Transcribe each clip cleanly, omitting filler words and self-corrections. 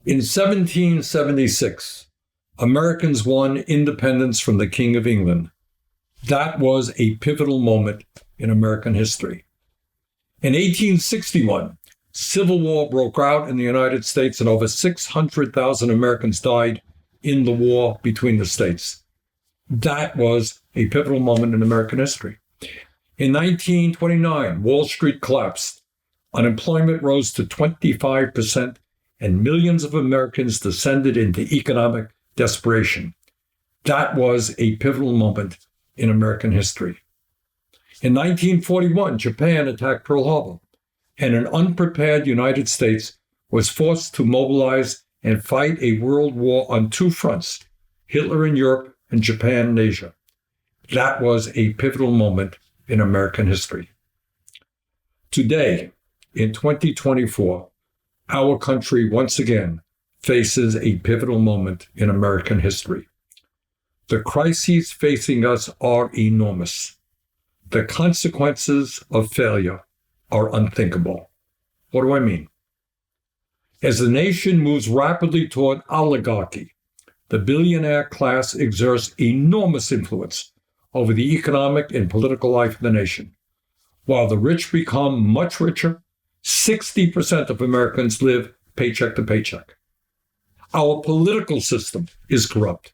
In 1776, Americans won independence from the King of England. That was a pivotal moment in American history. In 1861, Civil War broke out in the United States and over 600,000 Americans died in the war between the states. That was a pivotal moment in American history. In 1929, Wall Street collapsed. Unemployment rose to 25%, and millions of Americans descended into economic desperation. That was a pivotal moment in American history. In 1941, Japan attacked Pearl Harbor, and an unprepared United States was forced to mobilize and fight a world war on two fronts, Hitler in Europe and Japan in Asia. That was a pivotal moment in American history. Today, in 2024, our country once again faces a pivotal moment in American history. The crises facing us are enormous. The consequences of failure are unthinkable. What do I mean? As the nation moves rapidly toward oligarchy, the billionaire class exerts enormous influence over the economic and political life of the nation. While the rich become much richer, 60% of Americans live paycheck to paycheck. Our political system is corrupt.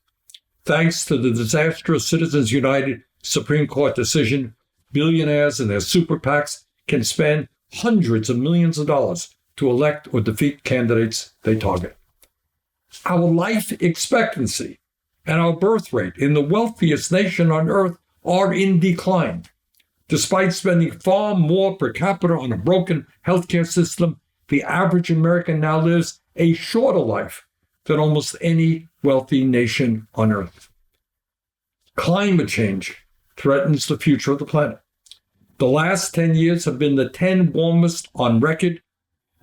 Thanks to the disastrous Citizens United Supreme Court decision, billionaires and their super PACs can spend hundreds of millions of dollars to elect or defeat candidates they target. Our life expectancy and our birth rate in the wealthiest nation on earth are in decline. Despite spending far more per capita on a broken healthcare system, the average American now lives a shorter life than almost any wealthy nation on earth. Climate change threatens the future of the planet. The last 10 years have been the 10 warmest on record,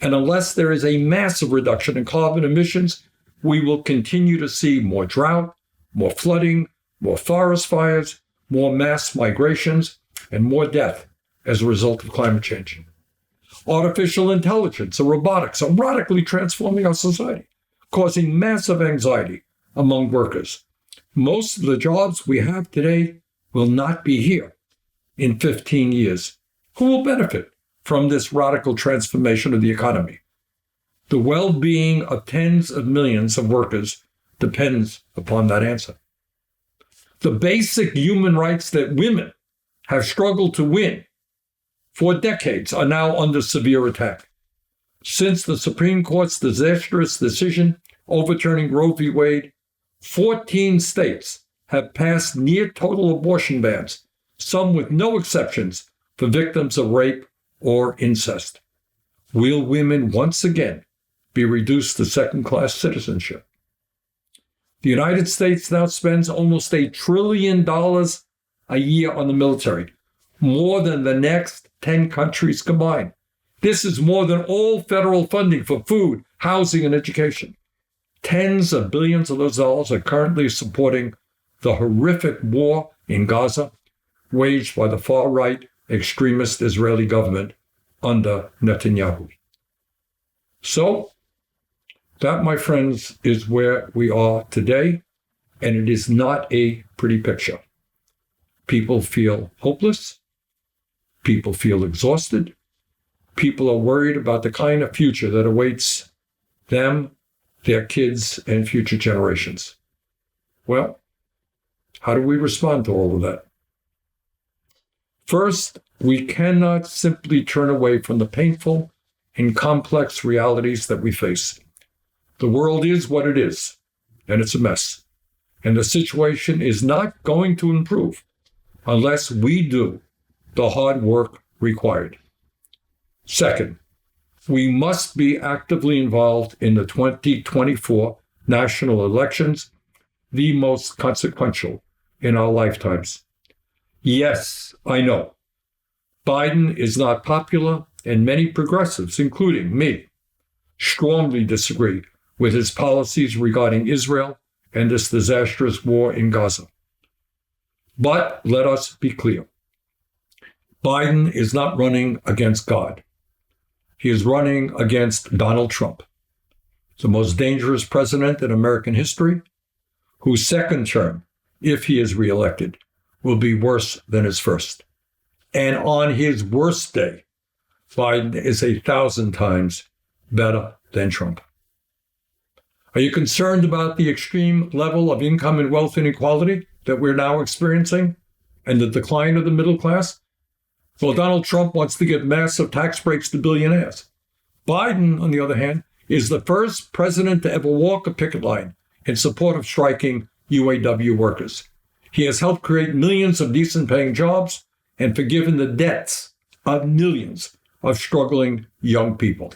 and unless there is a massive reduction in carbon emissions, we will continue to see more drought, more flooding, more forest fires, more mass migrations, and more death as a result of climate change. Artificial intelligence and robotics are radically transforming our society, causing massive anxiety among workers. Most of the jobs we have today will not be here in 15 years. Who will benefit from this radical transformation of the economy? The well-being of tens of millions of workers depends upon that answer. The basic human rights that women have struggled to win for decades are now under severe attack. Since the Supreme Court's disastrous decision overturning Roe v. Wade, 14 states have passed near total abortion bans, some with no exceptions for victims of rape or incest. Will women once again be reduced to second-class citizenship? The United States now spends almost $1 trillion a year on the military, more than the next 10 countries combined. This is more than all federal funding for food, housing, and education. Tens of billions of those dollars are currently supporting the horrific war in Gaza, waged by the far-right extremist Israeli government under Netanyahu. So, that, my friends, is where we are today, and it is not a pretty picture. People feel hopeless. People feel exhausted. People are worried about the kind of future that awaits them, their kids, and future generations. Well, how do we respond to all of that? First, we cannot simply turn away from the painful and complex realities that we face. The world is what it is, and it's a mess. And the situation is not going to improve unless we do the hard work required. Second, we must be actively involved in the 2024 national elections, the most consequential in our lifetimes. Yes, I know, Biden is not popular, and many progressives, including me, strongly disagree with his policies regarding Israel and this disastrous war in Gaza. But let us be clear. Biden is not running against God. He is running against Donald Trump. the most dangerous president in American history, whose second term, if he is reelected, will be worse than his first. And on his worst day, Biden is 1,000 times better than Trump. Are you concerned about the extreme level of income and wealth inequality that we're now experiencing and the decline of the middle class? Well, Donald Trump wants to give massive tax breaks to billionaires. Biden, on the other hand, is the first president to ever walk a picket line in support of striking UAW workers. He has helped create millions of decent-paying jobs and forgiven the debts of millions of struggling young people.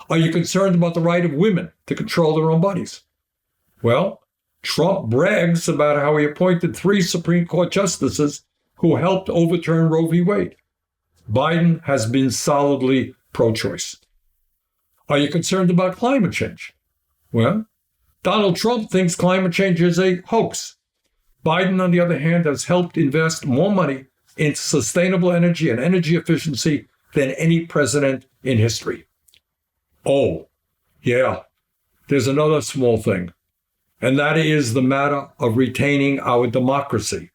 Are you concerned about the right of women to control their own bodies? Well, Trump brags about how he appointed 3 Supreme Court justices who helped overturn Roe v. Wade. Biden has been solidly pro-choice. Are you concerned about climate change? Well, Donald Trump thinks climate change is a hoax. Biden, on the other hand, has helped invest more money into sustainable energy and energy efficiency than any president in history. Oh, yeah, there's another small thing, and that is the matter of retaining our democracy.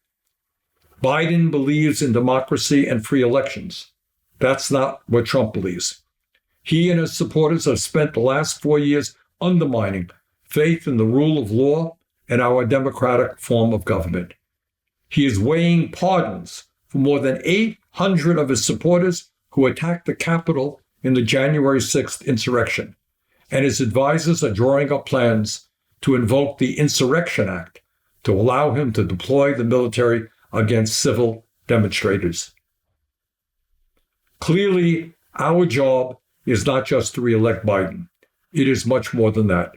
Biden believes in democracy and free elections. That's not what Trump believes. He and his supporters have spent the last 4 years undermining faith in the rule of law and our democratic form of government. He is weighing pardons for more than 800 of his supporters who attacked the Capitol in the January 6th insurrection, and his advisors are drawing up plans to invoke the Insurrection Act to allow him to deploy the military against civil demonstrators. Clearly, our job is not just to re-elect Biden. It is much more than that.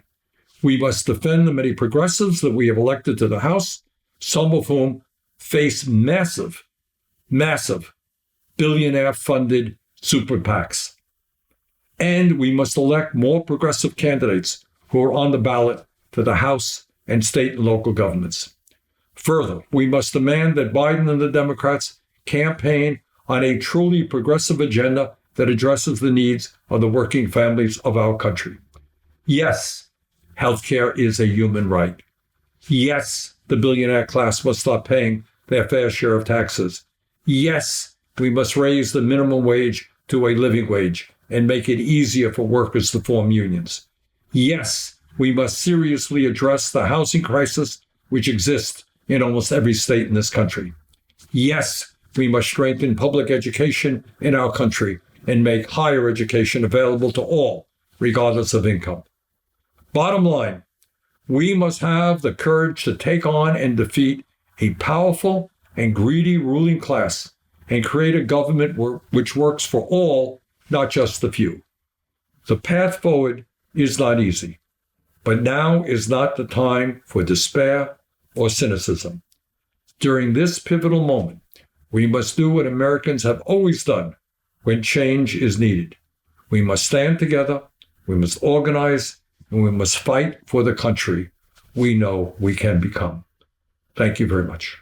We must defend the many progressives that we have elected to the House, some of whom face massive billionaire-funded super PACs. And we must elect more progressive candidates who are on the ballot to the House and state and local governments. Further, we must demand that Biden and the Democrats campaign on a truly progressive agenda that addresses the needs of the working families of our country. Yes, healthcare is a human right. Yes, the billionaire class must stop paying their fair share of taxes. Yes, we must raise the minimum wage to a living wage and make it easier for workers to form unions. Yes, we must seriously address the housing crisis which exists in almost every state in this country. Yes, we must strengthen public education in our country and make higher education available to all, regardless of income. Bottom line, we must have the courage to take on and defeat a powerful and greedy ruling class and create a government which works for all, not just the few. The path forward is not easy, but now is not the time for despair or cynicism. During this pivotal moment, we must do what Americans have always done when change is needed. We must stand together, we must organize, and we must fight for the country we know we can become. Thank you very much.